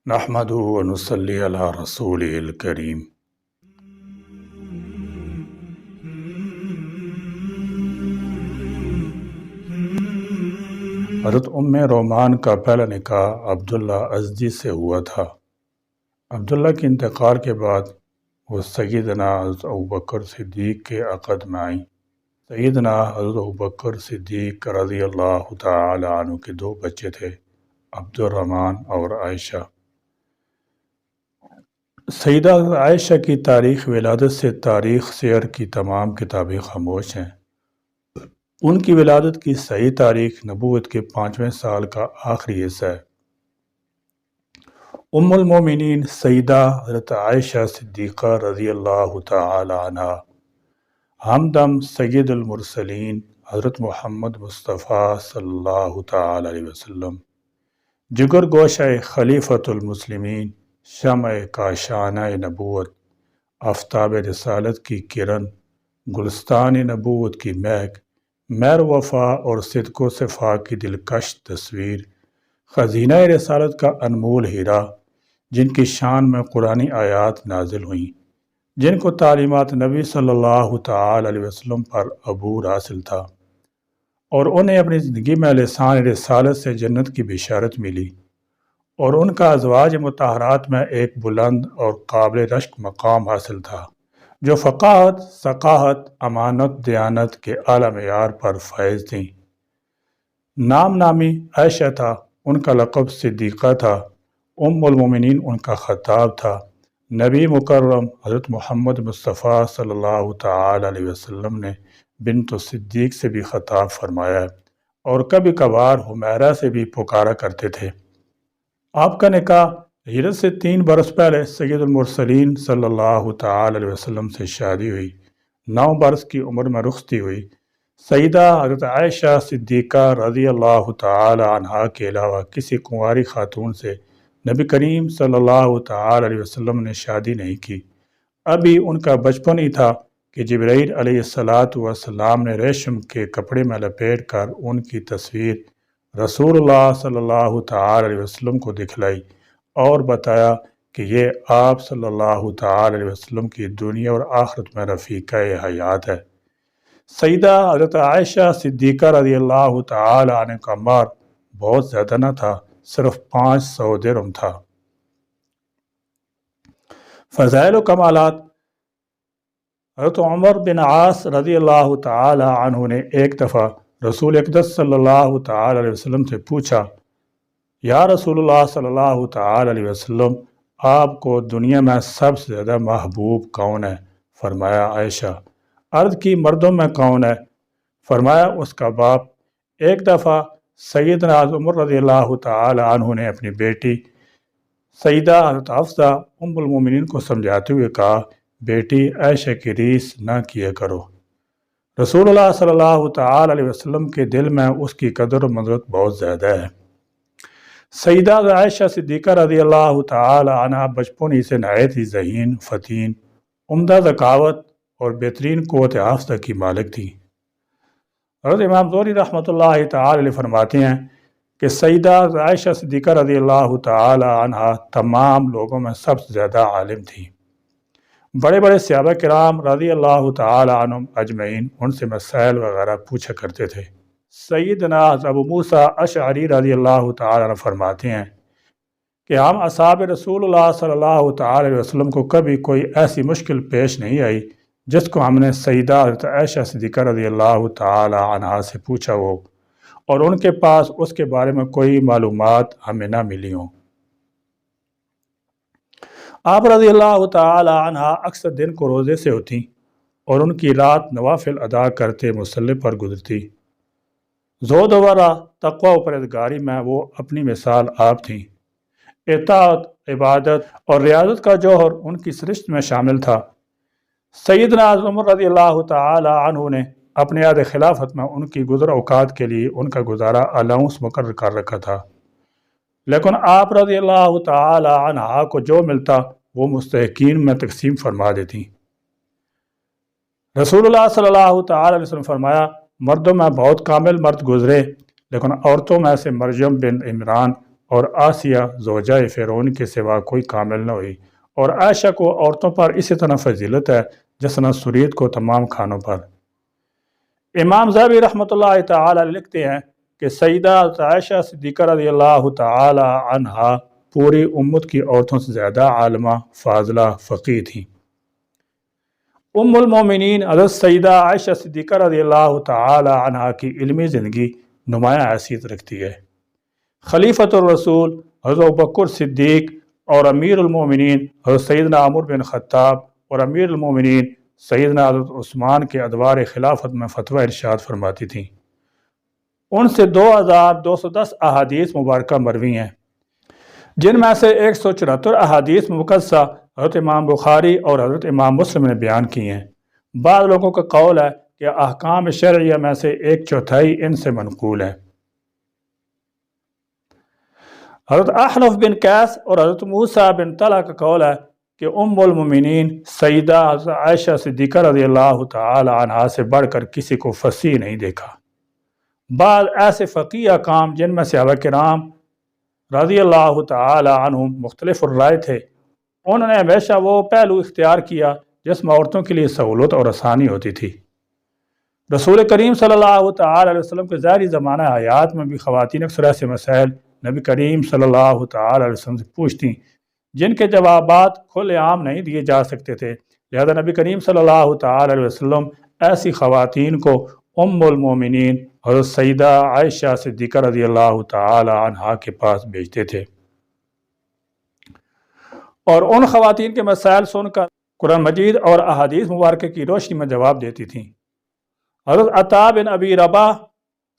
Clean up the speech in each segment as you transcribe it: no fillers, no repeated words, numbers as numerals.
نحمدہ و نصلی علی رسولہ الکریم۔ حضرت ام رومان کا پہلا نکاح عبداللہ ازدی سے ہوا تھا۔ عبداللہ کے انتقال کے بعد وہ سیدنا حضرت ابوبکر صدیق کے عقد میں آئیں۔ سیدنا حضرت ابوبکر صدیق رضی اللہ تعالی عنہ کے دو بچے تھے، عبد الرحمن اور عائشہ۔ سیدہ عائشہ کی تاریخ ولادت سے تاریخ سیر کی تمام کتابیں خاموش ہیں۔ ان کی ولادت کی صحیح تاریخ نبوت کے 5ویں سال کا آخری حصہ ہے۔ ام المومنین سیدہ حضرت عائشہ صدیقہ رضی اللہ تعالی عنہ، ہمدم سید المرسلین حضرت محمد مصطفیٰ صلی اللہ تعالی علیہ وسلم، جگر گوشہ خلیفۃ المسلمین، شمع کاشانہ نبوت، آفتاب رسالت کی کرن، گلستان نبوت کی مہک، مہر وفا اور صدق و صفا کی دلکش تصویر، خزینہ رسالت کا انمول ہیرا، جن کی شان میں قرآنی آیات نازل ہوئیں، جن کو تعلیمات نبی صلی اللہ تعالی علیہ وسلم پر عبور حاصل تھا، اور انہیں اپنی زندگی میں لسان رسالت سے جنت کی بشارت ملی، اور ان کا ازواج مطہرات میں ایک بلند اور قابل رشک مقام حاصل تھا، جو فقاہت، ثقافت، امانت، دیانت کے اعلیٰ معیار پر فائز تھیں۔ نام نامی عائشہ تھا، ان کا لقب صدیقہ تھا، ام المومنین ان کا خطاب تھا۔ نبی مکرم حضرت محمد مصطفیٰ صلی اللہ تعالی علیہ وسلم نے بنت صدیق سے بھی خطاب فرمایا ہے، اور کبھی کبھار حمیرہ سے بھی پکارا کرتے تھے۔ آپ کا نکاح ہجرت سے 3 برس پہلے سید المرسلین صلی اللہ تعالی علیہ وسلم سے شادی ہوئی۔ 9 برس کی عمر میں رخصتی ہوئی۔ سیدہ حضرت عائشہ صدیقہ رضی اللہ تعالی عنہا کے علاوہ کسی کنواری خاتون سے نبی کریم صلی اللہ تعالی علیہ وسلم نے شادی نہیں کی۔ ابھی ان کا بچپن ہی تھا کہ جبرائیل علیہ السلام نے ریشم کے کپڑے میں لپیٹ کر ان کی تصویر رسول اللہ صلی اللہ تعالی علیہ وسلم کو دکھلائی اور بتایا کہ یہ آپ صلی اللہ تعالی علیہ وسلم کی دنیا اور آخرت میں رفیقہ حیات ہے۔ سیدہ حضرت عائشہ صدیقہ رضی اللہ تعالی عنہ کا مہر بہت زیادہ نہ تھا، صرف 500 درہم تھا۔ فضائل و کمالات۔ حضرت عمر بن عاص رضی اللہ تعالی عنہ نے ایک دفعہ رسول اقدس صلی اللہ تعالی علیہ وسلم سے پوچھا، یا رسول اللہ صلی اللہ تعالی علیہ وسلم، آپ کو دنیا میں سب سے زیادہ محبوب کون ہے؟ فرمایا عائشہ۔ عرض کی مردوں میں کون ہے؟ فرمایا اس کا باپ۔ ایک دفعہ سیدنا عمر رضی اللہ تعالی عنہ نے اپنی بیٹی سیدہ حضرت حفصہ ام المومنین کو سمجھاتے ہوئے کہا، بیٹی عائشہ کی ریس نہ کیا کرو۔ رسول اللہ صلی اللہ تعالی علیہ وسلم کے دل میں اس کی قدر و منزلت بہت زیادہ ہے۔ سیدہ عائشہ صدیقہ رضی اللہ تعالی عنہ بچپن ہی سے نہایت ہی ذہین، فتین، عمدہ ذکاوت اور بہترین قوت حافظہ کی مالک تھی۔ حضرت امام زہری رحمۃ اللہ تعالی علیہ فرماتے ہیں کہ سیدہ عائشہ صدیقہ رضی اللہ تعالی عنہ تمام لوگوں میں سب سے زیادہ عالم تھی۔ بڑے بڑے صحابہ کرام رضی اللہ تعالی عنہم اجمعین ان سے مسائل وغیرہ پوچھا کرتے تھے۔ سیدنا ابو موسیٰ اشعری رضی اللہ تعالی عنہ فرماتے ہیں کہ ہم اصحاب رسول اللہ صلی اللہ تعالی علیہ وسلم کو کبھی کوئی ایسی مشکل پیش نہیں آئی جس کو ہم نے سیدہ حضرت عائشہ صدیقہ رضی اللہ تعالی عنہا سے پوچھا ہو اور ان کے پاس اس کے بارے میں کوئی معلومات ہمیں نہ ملی ہوں۔ آپ رضی اللہ تعالی عنہ اکثر دن کو روزے سے ہوتی اور ان کی رات نوافل ادا کرتے مصلی پر گزرتی۔ زہد و ورع، تقوی و پرہیزگاری میں وہ اپنی مثال آپ تھیں۔ اطاعت، عبادت اور ریاضت کا جوہر ان کی سرشت میں شامل تھا۔ سیدنا عمر رضی اللہ تعالی عنہ نے اپنے عہد خلافت میں ان کی گزر اوقات کے لیے ان کا گزارا الاؤنس مقرر کر رکھا تھا، لیکن آپ رضی اللہ تعالی عنہ کو جو ملتا وہ مستحقین میں تقسیم فرما دیتی۔ رسول اللہ صلی اللہ تعالی علیہ وسلم فرمایا، مردوں میں بہت کامل مرد گزرے، لیکن عورتوں میں سے مریم بن عمران اور آسیہ زوجہ فرعون کے سوا کوئی کامل نہ ہوئی، اور عائشہ کو عورتوں پر اسی طرح فضیلت ہے جس طرح سرید کو تمام کھانوں پر۔ امام ذہبی رحمۃ اللہ تعالی علیہ لکھتے ہیں کہ سیدہ عائشہ صدیقہ رضی اللہ تعالی عنہا پوری امت کی عورتوں سے زیادہ عالمہ، فاضلہ، فقیہ تھیں۔ ام المومنین حضرت سیدہ عائشہ صدیقہ رضی اللہ تعالی عنہا کی علمی زندگی نمایاں حیثیت رکھتی ہے۔ خلیفۃ الرسول حضرت ابوبکر صدیق اور امیر المومنین حضرت سیدنا عمر بن خطاب اور امیر المومنین سیدنا حضرت عثمان کے ادوار خلافت میں فتویٰ ارشاد فرماتی تھیں۔ ان سے 2210 احادیث مبارکہ مروی ہیں، جن میں سے 174 احادیث مقدسہ حضرت امام بخاری اور حضرت امام مسلم نے بیان کی ہیں۔ بعض لوگوں کا قول ہے کہ احکام شرعیہ میں سے 1/4 ان سے منقول ہیں۔ حضرت احنف بن قیس اور حضرت موسیٰ بن طلحہ کا قول ہے کہ ام المومنین سیدہ حضرت عائشہ صدیقہ رضی اللہ تعالی عنہا سے بڑھ کر کسی کو فصیح نہیں دیکھا۔ بعض ایسے فقیہ احکام جن میں صحابہ کرام رضی اللہ تعالی عنہم مختلف الرائے تھے، انہوں نے ہمیشہ وہ پہلو اختیار کیا جس میں عورتوں کے لیے سہولت اور آسانی ہوتی تھی۔ رسول کریم صلی اللہ تعالی علیہ وسلم کے ظاہری زمانہ حیات میں بھی خواتین اکثر ایسے مسائل نبی کریم صلی اللہ تعالی علیہ وسلم سے پوچھتیں جن کے جوابات کھلے عام نہیں دیے جا سکتے تھے، لہذا نبی کریم صلی اللہ تعالی علیہ وسلم ایسی خواتین کو ام المومنین حضرت سیدہ عائشہ صدیقہ رضی اللہ تعالی عنہا کے پاس بھیجتے تھے، اور ان خواتین کے مسائل سن کر قرآن مجید اور احادیث مبارکہ کی روشنی میں جواب دیتی تھیں۔ حضرت عطا بن ابی رباح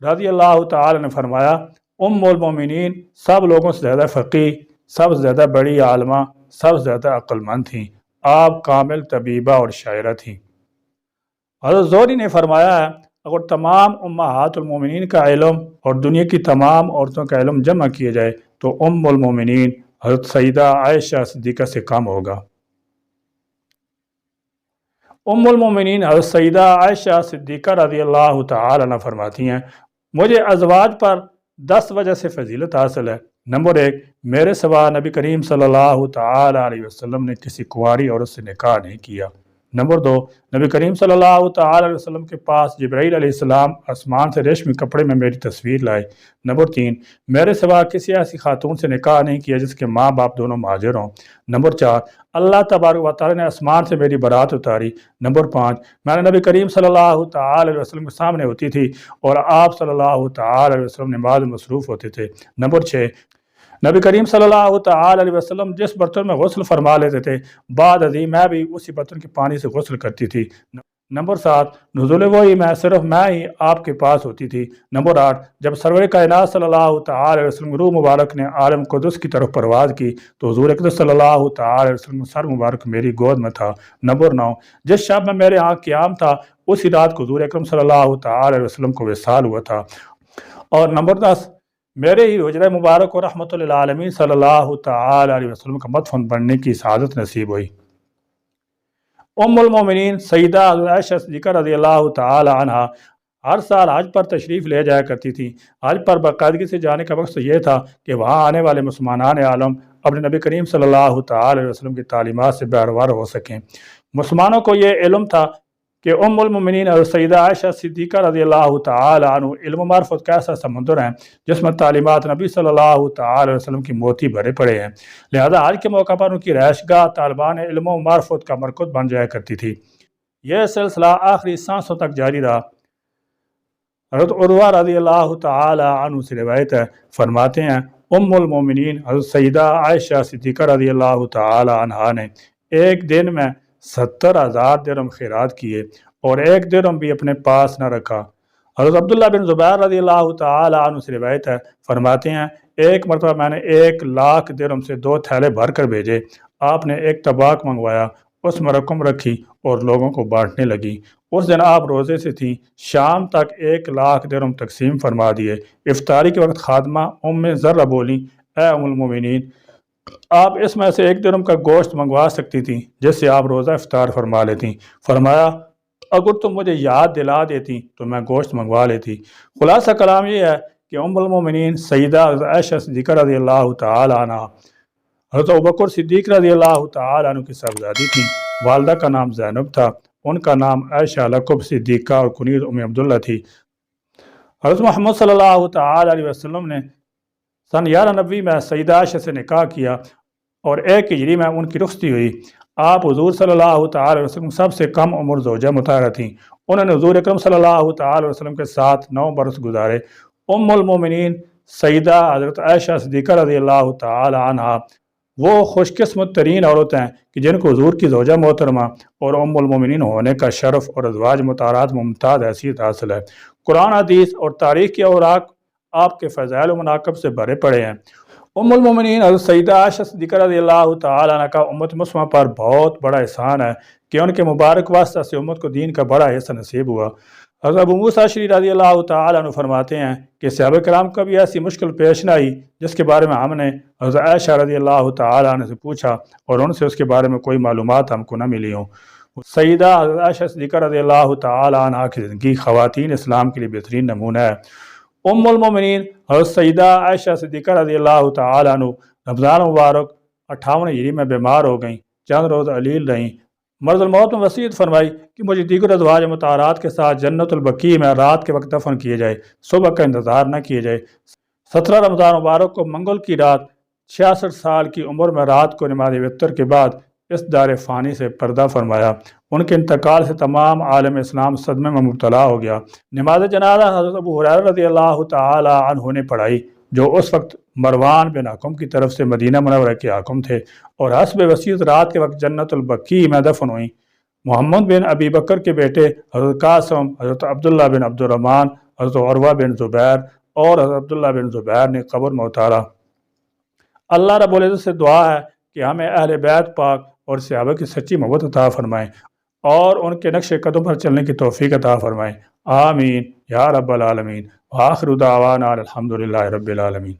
رضی اللہ تعالی نے فرمایا، ام المومنین سب لوگوں سے زیادہ فقیہ، سب سے زیادہ بڑی عالمہ، سب سے زیادہ عقل مند تھیں، آپ کامل طبیبہ اور شاعرہ تھیں۔ حضرت زہری نے فرمایا ہے، اگر تمام امہات المومنین کا علم اور دنیا کی تمام عورتوں کا علم جمع کیا جائے تو ام المومنین حضرت سیدہ عائشہ صدیقہ سے کم ہوگا۔ ام المومنین حضرت سیدہ عائشہ صدیقہ رضی اللہ تعالی عنہ فرماتی ہیں، مجھے ازواج پر 10 وجہ سے فضیلت حاصل ہے۔ نمبر 1، میرے سوا نبی کریم صلی اللہ تعالی علیہ وسلم نے کسی کنواری عورت سے نکاح نہیں کیا۔ نمبر 2، نبی کریم صلی اللہ تعالی علیہ وسلم کے پاس جبرائیل علیہ السلام آسمان سے ریشمی کپڑے میں میری تصویر لائے۔ نمبر 3، میرے سوا کسی ایسی خاتون سے نکاح نہیں کیا جس کے ماں باپ دونوں مہاجر ہوں۔ نمبر 4، اللہ تبارک و تعالی نے آسمان سے میری برات اتاری۔ نمبر 5، میں نے نبی کریم صلی اللہ تعالی علیہ وسلم کے سامنے ہوتی تھی اور آپ صلی اللہ تعالی علیہ وسلم نماز میں مصروف ہوتے تھے۔ نمبر 6، نبی کریم صلی اللہ تعالی علیہ وسلم جس برتن میں غسل فرما لیتے تھے بعد ازیں میں بھی اسی برتن کے پانی سے غسل کرتی تھی۔ نمبر 7، نزول وحی میں صرف میں ہی آپ کے پاس ہوتی تھی۔ نمبر 8، جب سرور کائنات صلی اللہ تعالی علیہ وسلم روح مبارک نے عالم قدس کی طرف پرواز کی تو حضور اقدس صلی اللہ تعالی علیہ وسلم سر مبارک میری گود میں تھا۔ نمبر 9، جس شب میں میرے آنکھ قیام تھا اسی رات کو حضور اکرم صلی اللہ تعالی علیہ وسلم کو وصال ہوا تھا۔ اور نمبر 10، میرے ہی حجرہ مبارک و رحمت للعالمین صلی اللہ تعالی علیہ وسلم کا مدفن بننے کی سعادت نصیب ہوئی۔ ام المومنین سیدہ عائشہ صدیقہ رضی اللہ تعالی عنہا ہر سال حج پر تشریف لے جایا کرتی تھی۔ حج پر باقاعدگی سے جانے کا مقصد یہ تھا کہ وہاں آنے والے مسلمان عالم اپنے نبی کریم صلی اللہ تعالی علیہ وسلم کی تعلیمات سے بہروار ہو سکیں۔ مسلمانوں کو یہ علم تھا کہ ام المومنین اور سیدہ عائشہ صدیقہ رضی اللہ تعالی عنہ علم و معرفت کا ایسا سمندر ہیں جس میں تعلیمات نبی صلی اللہ تعالی علیہ وسلم کی موتی بھرے پڑے ہیں، لہذا آج کے موقع پر ان کی رہائش گاہ طالبان علم و معرفت کا مرکز بن جایا کرتی تھی۔ یہ سلسلہ آخری سانسوں تک جاری رہا۔ حضرت عروہ رضی اللہ تعالی عنہ سے روایت ہے، فرماتے ہیں ام المومنین حضرت سیدہ عائشہ صدیقہ رضی اللہ تعالی عنہا نے ایک دن میں 70,000 درہم خیرات کیے اور ایک درہم بھی اپنے پاس نہ رکھا۔ حضرت عبداللہ بن زبیر رضی اللہ تعالی عنہ سے روایت ہے، فرماتے ہیں ایک مرتبہ میں نے 1,00,000 درہم سے 2 تھیلے بھر کر بھیجے۔ آپ نے ایک طباق منگوایا، اس میں رقم رکھی اور لوگوں کو بانٹنے لگی۔ اس دن آپ روزے سے تھیں، شام تک 1,00,000 درہم تقسیم فرما دیے۔ افطاری کے وقت خادمہ ام ذرہ بولی، اے ام المومنین، آپ اس میں سے 1 درہم کا گوشت منگوا سکتی تھیں جس سے آپ روزہ افطار فرما لیتی۔ فرمایا اگر تم مجھے یاد دلا دیتی تو میں گوشت منگوا لیتی۔ خلاصہ کلام یہ ہے کہ ام المومنین سیدہ حضرت عائشہ صدیقہ رضی اللہ تعالی عنہ حضرت ابوبکر صدیق رضی اللہ تعالی عنہ کی صاحبزادی تھیں۔ والدہ کا نام زینب تھا، ان کا نام عائشہ لقب صدیقہ اور کنیز ام عبداللہ تھی۔ حضرت محمد صلی اللہ تعالی علیہ وسلم نے سن 1190 میں سیدہ عائشہ سے نکاح کیا اور 1 ہجری میں ان کی رخصتی ہوئی۔ آپ حضور صلی اللہ تعالی علیہ وسلم سب سے کم عمر زوجہ مطہرہ تھیں۔ انہوں نے حضور اکرم صلی اللہ تعالی علیہ وسلم کے ساتھ 9 برس گزارے۔ ام المومنین سیدہ حضرت عائشہ صدیقہ رضی اللہ تعالی عنہ وہ خوش قسمت ترین عورت ہیں کہ جن کو حضور کی زوجہ محترمہ اور ام المومنین ہونے کا شرف اور ازواج مطہرات ممتاز حیثیت حاصل ہے۔ قرآن حدیث اور تاریخ کے اوراق آپ کے فضائل و مناقب سے بھرے پڑے ہیں۔ ام المومنین حضرت سیدہ عائشہ صدیقہ رضی اللہ تعالی عنہ کا امت مسلمہ پر بہت بڑا احسان ہے کہ ان کے مبارک واسطہ سے امت کو دین کا بڑا حصہ نصیب ہوا۔ حضرت ابو موسیٰ اشعری رضی اللہ تعالی عنہ فرماتے ہیں کہ صحابہ کرام کا بھی ایسی مشکل پیش نہ آئی جس کے بارے میں ہم نے حضرت عائشہ رضی اللہ تعالی عنہ سے پوچھا اور ان سے اس کے بارے میں کوئی معلومات ہم کو نہ ملی ہوں۔ سیدہ حضرت عائشہ صدیقہ رضی اللہ تعالی عنہ کی زندگی خواتین اسلام کے لیے بہترین نمونہ ہے۔ ام المومنین حضرت سیدہ عائشہ صدیقہ رضی اللہ تعالی عنہ رمضان مبارک 58 ہجری میں بیمار ہو گئیں، چند روز علیل رہیں۔ مرض الموت میں وصیت فرمائی کہ مجھے دیگر ازواج مطہرات کے ساتھ جنت البقیع میں رات کے وقت دفن کیے جائے، صبح کا انتظار نہ کیے جائے۔ 17 رمضان مبارک کو منگل کی رات 66 سال کی عمر میں رات کو نماز وتر کے بعد اس دار فانی سے پردہ فرمایا۔ ان کے انتقال سے تمام عالم اسلام صدمے میں مبتلا ہو گیا۔ نماز جنازہ حضرت ابو ہریرہ رضی اللہ تعالی عنہ نے پڑھائی، جو اس وقت مروان بن حکم کی طرف سے مدینہ منورہ کے حاکم تھے اور حسب وصیت رات کے وقت جنت البقیع میں دفن ہوئیں۔ محمد بن ابی بکر کے بیٹے حضرت قاسم، حضرت عبداللہ بن عبد الرحمن، حضرت عروہ بن زبیر اور حضرت عبداللہ بن زبیر نے قبر میں اتارا۔ اللہ رب العزت سے دعا ہے کہ ہمیں اہل بیت پاک اور صحابہ کی سچی محبت عطا فرمائیں اور ان کے نقش قدم پر چلنے کی توفیق عطا فرمائیں۔ آمین یا رب العالمین۔ وآخر دعوانا الحمدللہ رب العالمین۔